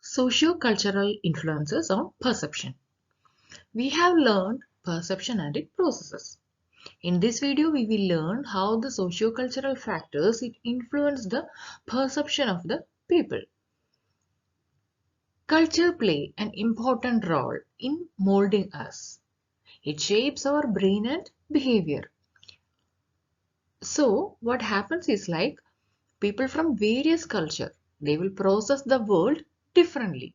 Socio-cultural influences on perception. We have learned perception and its processes. In this video, we will learn how the socio-cultural factors influence the perception of the people. Culture plays an important role in molding us. It shapes our brain and behavior. So, what happens is like people from various culture, they will process the world differently.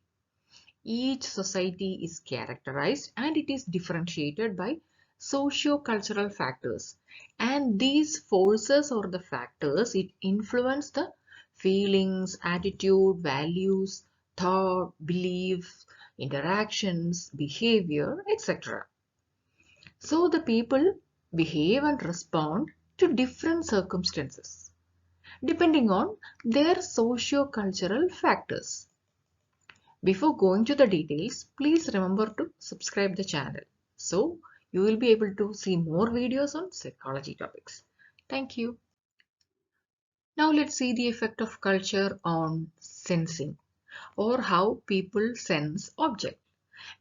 Each society is characterized and it is differentiated by socio-cultural factors. And these forces or the factors, it influence the feelings, attitude, values, thought, beliefs, interactions, behavior, etc. So the people behave and respond to different circumstances depending on their socio-cultural factors. Before going to the details, please remember to subscribe the channel so you will be able to see more videos on psychology topics. Thank you. Now let's see the effect of culture on sensing or how people sense objects.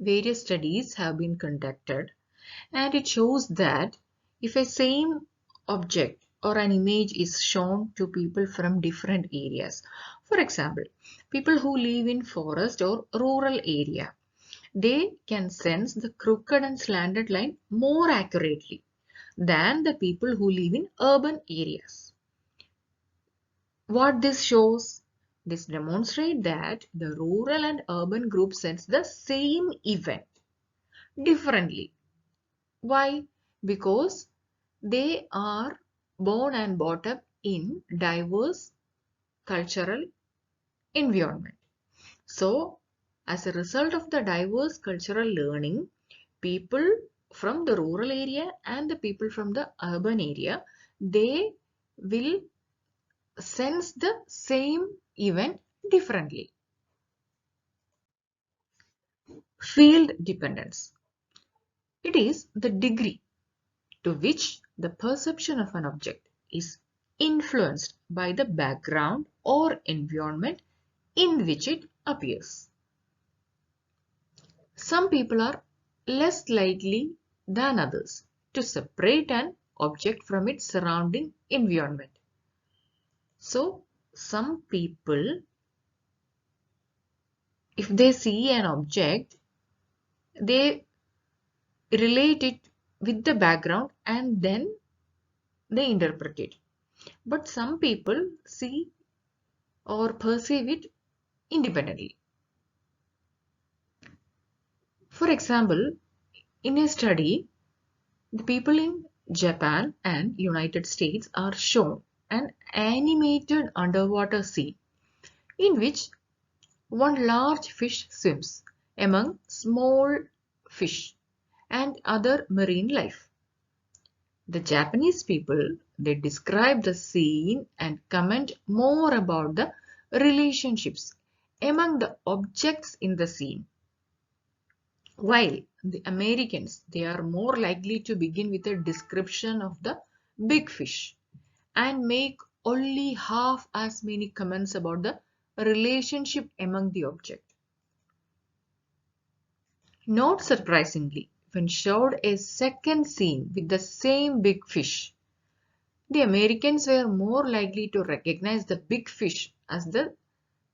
Various studies have been conducted and it shows that if a same object or an image is shown to people from different areas, for example, people who live in forest or rural area, they can sense the crooked and slanted line more accurately than the people who live in urban areas. What this shows? This demonstrates that the rural and urban group sense the same event differently. Why? Because they are born and brought up in diverse cultural environment. So, as a result of the diverse cultural learning, people from the rural area and the people from the urban area, they will sense the same event differently. Field dependence. It is the degree to which the perception of an object is influenced by the background or environment in which it appears. Some people are less likely than others to separate an object from its surrounding environment. So, some people, if they see an object, they relate it with the background and then they interpret it. But some people see or perceive it independently. For example, in a study, the people in Japan and United States are shown an animated underwater scene in which one large fish swims among small fish and other marine life. The Japanese people, they describe the scene and comment more about the relationships among the objects in the scene. While the Americans, they are more likely to begin with a description of the big fish and make only half as many comments about the relationship among the object. Not surprisingly, when showed a second scene with the same big fish, the Americans were more likely to recognize the big fish as the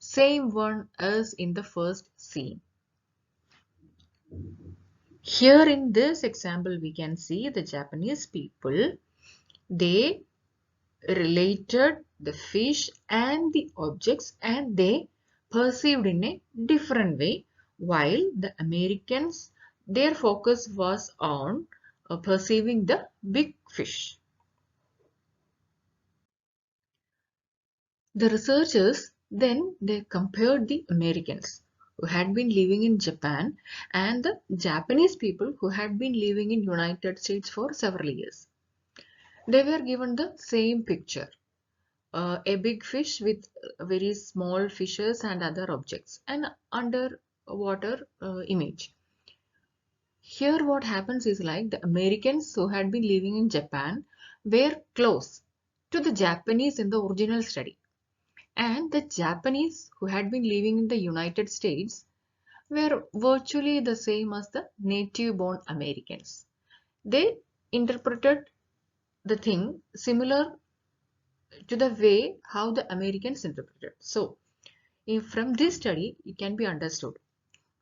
same one as in the first scene. Here in this example, we can see the Japanese people, they related the fish and the objects and they perceived in a different way, while the Americans, their focus was on perceiving the big fish. The researchers then they compared the Americans who had been living in Japan and the Japanese people who had been living in United States for several years. They were given the same picture. A big fish with very small fishes and other objects, and underwater image. Here what happens is like the Americans who had been living in Japan were close to the Japanese in the original study. And the Japanese who had been living in the United States were virtually the same as the native born Americans. They interpreted the thing similar to the way how the Americans interpreted. So, if from this study, it can be understood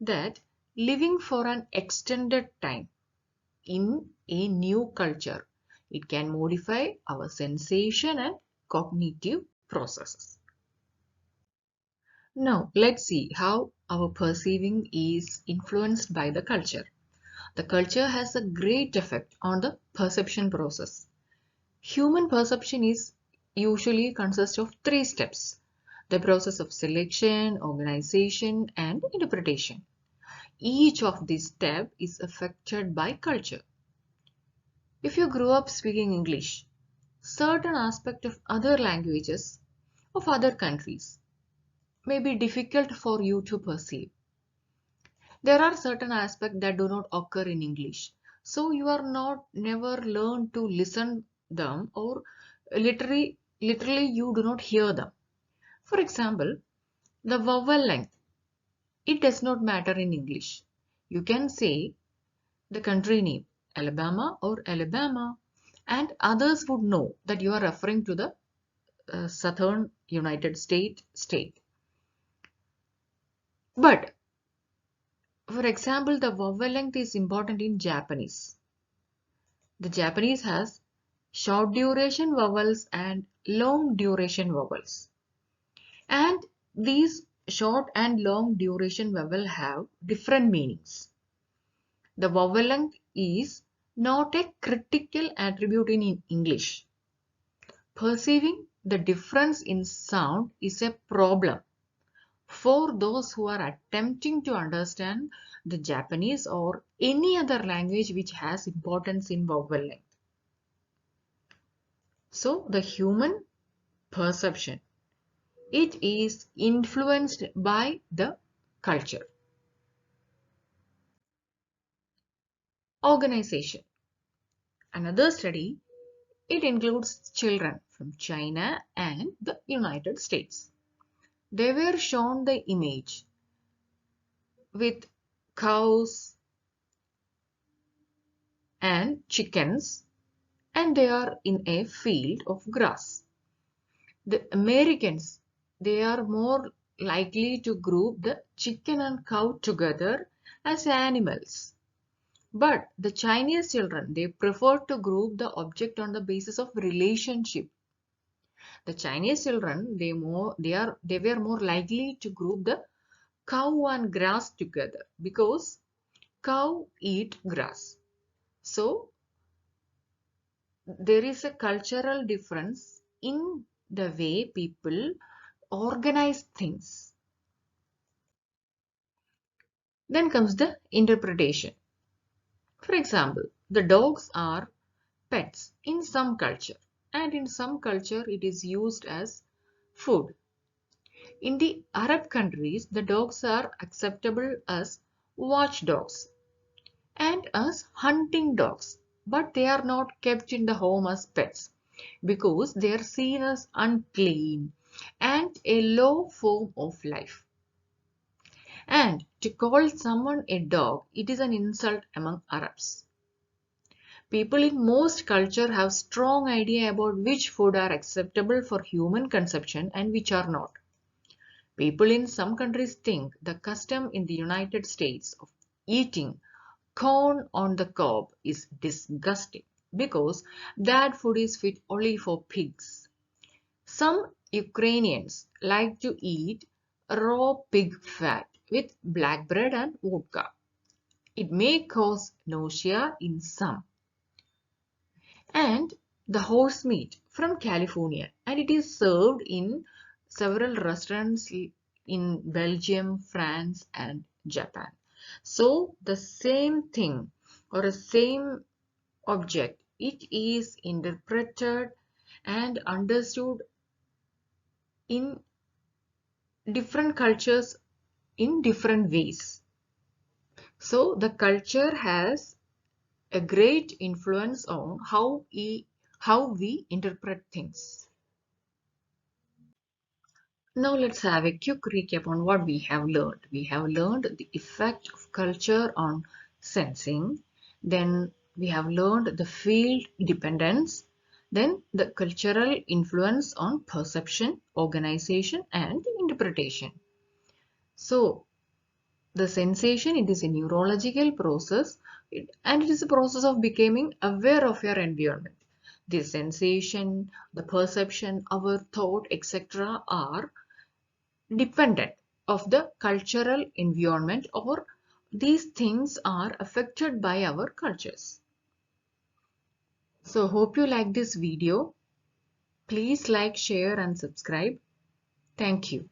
that living for an extended time in a new culture, it can modify our sensation and cognitive processes. Now, let's see how our perceiving is influenced by the culture. The culture has a great effect on the perception process. Human perception is usually consists of three steps: the process of selection, organization, and interpretation. Each of these steps is affected by culture. If you grew up speaking English, certain aspect of other languages of other countries may be difficult for you to perceive. There are certain aspects that do not occur in English. So you are not never learn to listen them, or literally you do not hear them. For example, the vowel length. It does not matter in English. You can say the country name, Alabama or Alabama, and others would know that you are referring to the southern United States state. But for example, the vowel length is important in Japanese. The Japanese has short duration vowels and long duration vowels. And these short and long duration vowel have different meanings. The vowel length is not a critical attribute in English. Perceiving the difference in sound is a problem for those who are attempting to understand the Japanese or any other language which has importance in vowel length. So the human perception, it is influenced by the culture. Organization. Another study, it includes children from China and the United States. They were shown the image with cows and chickens, and they are in a field of grass. The Americans, they are more likely to group the chicken and cow together as animals. But the Chinese children, they prefer to group the object on the basis of relationship. The Chinese children, they were more likely to group the cow and grass together because cow eat grass. So there is a cultural difference in the way people organize things. Then comes the interpretation. For example, the dogs are pets in some culture, and in some culture it is used as food. In the Arab countries, the dogs are acceptable as watchdogs and as hunting dogs, but they are not kept in the home as pets because they are seen as unclean and a low form of life. And to call someone a dog, it is an insult among Arabs. People in most cultures have strong idea about which food are acceptable for human consumption and which are not. People in some countries think the custom in the United States of eating corn on the cob is disgusting because that food is fit only for pigs. Some Ukrainians like to eat raw pig fat with black bread and vodka. It may cause nausea in some. And the horse meat from California, and it is served in several restaurants in Belgium, France, and Japan. So the same thing or a same object, it is interpreted and understood in different cultures in different ways. So the culture has a great influence on how we interpret things. Now let's have a quick recap on what we have learned. We have learned the effect of culture on sensing. Then we have learned the field dependence. Then the cultural influence on perception, organization and interpretation. So the sensation, it is a neurological process and it is a process of becoming aware of your environment. The sensation, the perception, our thought, etc. are dependent of the cultural environment, or these things are affected by our cultures. So hope you like this video. Please like, share and subscribe. Thank you.